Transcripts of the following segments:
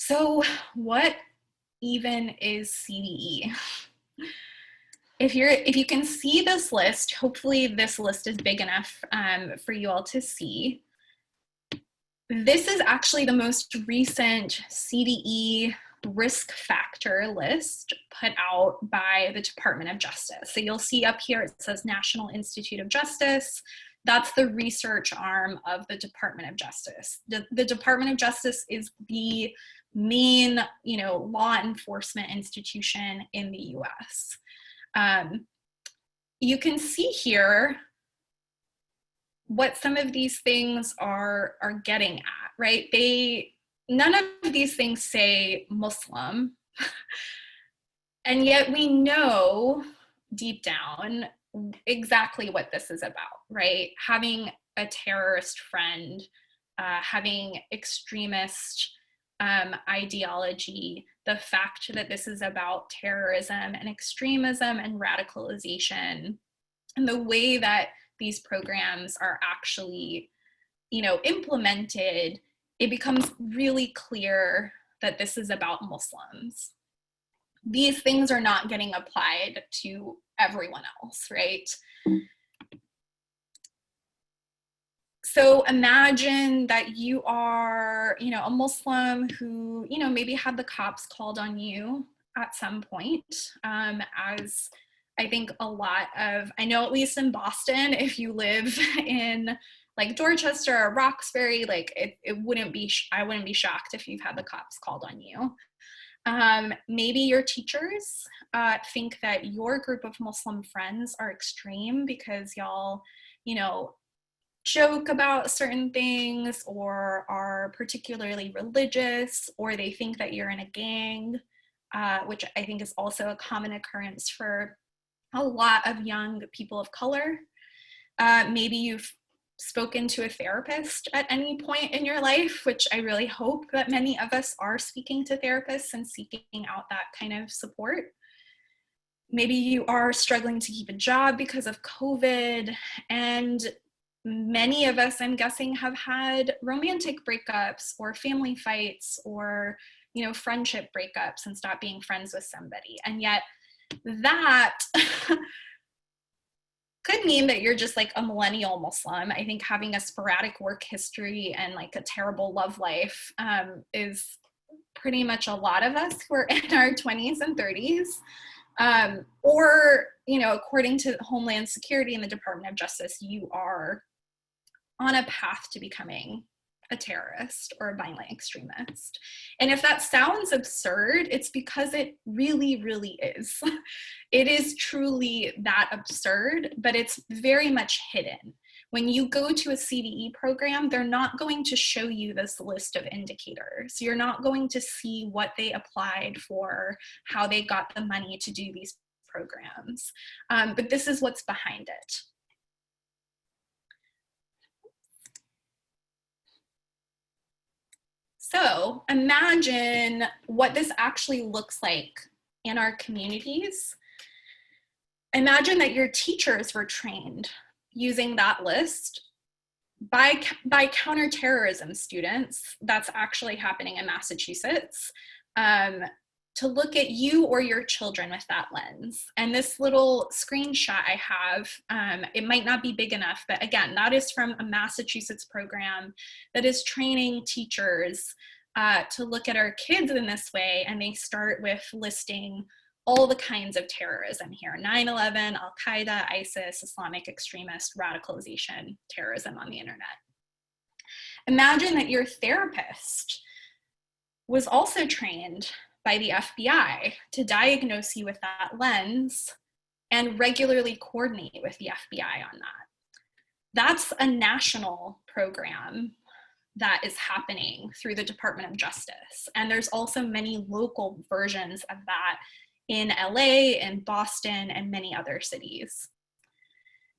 So what even is CVE? If you can see this list, hopefully this list is big enough for you all to see. This is actually the most recent CVE risk factor list put out by the Department of Justice. So you'll see up here, it says National Institute of Justice. That's the research arm of the Department of Justice. The Department of Justice is the main, law enforcement institution in the US. You can see here what some of these things are getting at, right? None of these things say Muslim, and yet we know deep down exactly what this is about, right? Having a terrorist friend, having extremist ideology, the fact that this is about terrorism and extremism and radicalization, and the way that these programs are actually, implemented, it becomes really clear that this is about Muslims. These things are not getting applied to everyone else, right? So imagine that you are, a Muslim who, maybe had the cops called on you at some point, as I think a lot of, I know at least in Boston, if you live in like Dorchester or Roxbury, like I wouldn't be shocked if you've had the cops called on you. Maybe your teachers think that your group of Muslim friends are extreme because y'all, joke about certain things or are particularly religious, or they think that you're in a gang, which I think is also a common occurrence for a lot of young people of color. Maybe you've spoken to a therapist at any point in your life, which I really hope that many of us are speaking to therapists and seeking out that kind of support. Maybe you are struggling to keep a job because of COVID, and many of us, I'm guessing, have had romantic breakups or family fights or, friendship breakups and stopped being friends with somebody. And yet that could mean that you're just like a millennial Muslim. I think having a sporadic work history and like a terrible love life is pretty much a lot of us who are in our 20s and 30s. Or, according to Homeland Security and the Department of Justice, you are on a path to becoming a terrorist or a violent extremist. And if that sounds absurd, it's because it really, really is. It is truly that absurd, but it's very much hidden. When you go to a CVE program, they're not going to show you this list of indicators. You're not going to see what they applied for, how they got the money to do these programs. But this is what's behind it. So imagine what this actually looks like in our communities. Imagine that your teachers were trained using that list by counterterrorism students. That's actually happening in Massachusetts, to look at you or your children with that lens. And this little screenshot I have, it might not be big enough, but again, that is from a Massachusetts program that is training teachers to look at our kids in this way. And they start with listing all the kinds of terrorism here: 9/11, Al-Qaeda, ISIS, Islamic extremist, radicalization, terrorism on the internet. Imagine that your therapist was also trained by the FBI to diagnose you with that lens and regularly coordinate with the FBI on that. That's a national program that is happening through the Department of Justice. And there's also many local versions of that in LA and Boston and many other cities.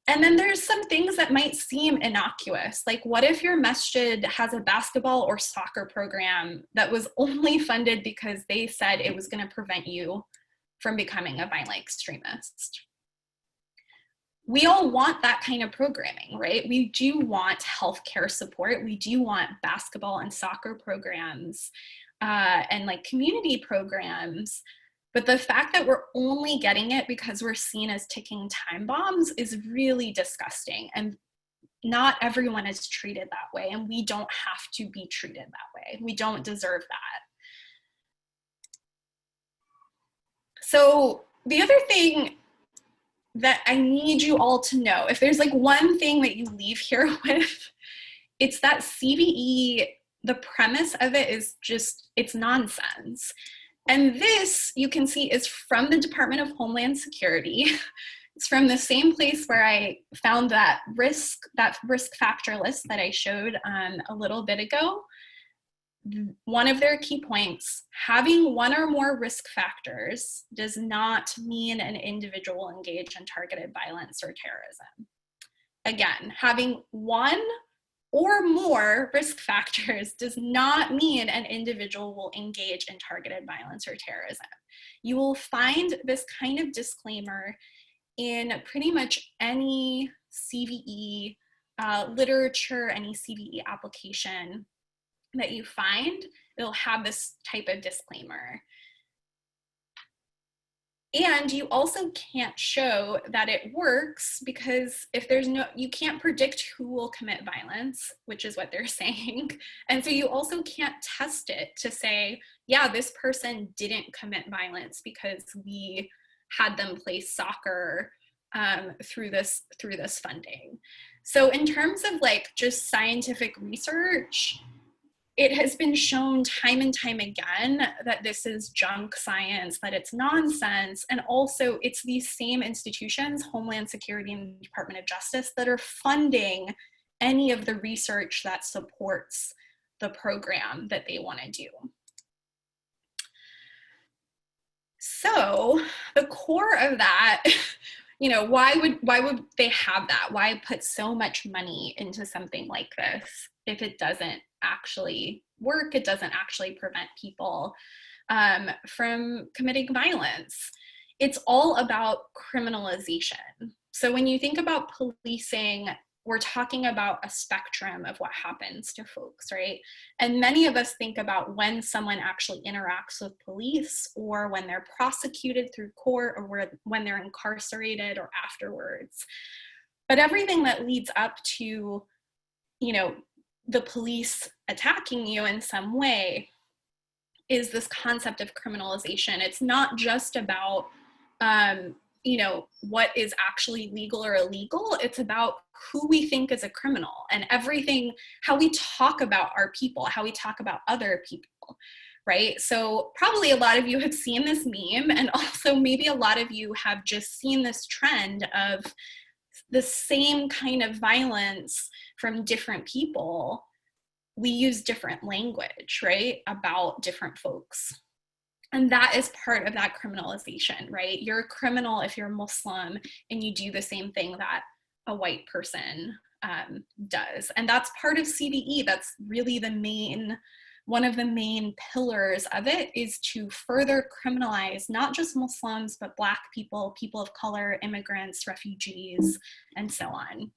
And then there's some things that might seem innocuous. Like, what if your masjid has a basketball or soccer program that was only funded because they said it was going to prevent you from becoming a violent extremist? we all want that kind of programming, right? We do want healthcare support. We do want basketball and soccer programs and like community programs. But the fact that we're only getting it because we're seen as ticking time bombs is really disgusting. And not everyone is treated that way, and we don't have to be treated that way. We don't deserve that. So the other thing that I need you all to know, if there's like one thing that you leave here with, it's that CVE, the premise of it is just, it's nonsense. And this, you can see, is from the Department of Homeland Security. It's from the same place where I found that risk factor list that I showed a little bit ago. One of their key points, having one or more risk factors does not mean an individual engaged in targeted violence or terrorism. Again, having one or more risk factors does not mean an individual will engage in targeted violence or terrorism. You will find this kind of disclaimer in pretty much any CVE literature, any CVE application that you find, it'll have this type of disclaimer. And you also can't show that it works because if there's no, you can't predict who will commit violence, which is what they're saying. And so you also can't test it to say, yeah, this person didn't commit violence because we had them play soccer through this funding. So in terms of like just scientific research, it has been shown time and time again that this is junk science, that it's nonsense. And also it's these same institutions, Homeland Security and Department of Justice, that are funding any of the research that supports the program that they want to do. So the core of that, you know, why would they have that? Why put so much money into something like this if it doesn't actually work? It doesn't actually prevent people from committing violence. It's all about criminalization. So when you think about policing, we're talking about a spectrum of what happens to folks, right? And many of us think about when someone actually interacts with police, or when they're prosecuted through court, or when they're incarcerated, or afterwards. But everything that leads up to, you know, the police attacking you in some way is this concept of criminalization. It's not just about, you know, what is actually legal or illegal. It's about who we think is a criminal, and everything, how we talk about our people, how we talk about other people, right? So probably a lot of you have seen this meme, and also maybe a lot of you have just seen this trend of the same kind of violence from different people. We use different language, right, about different folks. And that is part of that criminalization, right? You're a criminal if you're Muslim and you do the same thing that a white person does. And that's part of CVE. That's really one of the main pillars of it, is to further criminalize not just Muslims, but Black people, people of color, immigrants, refugees, and so on.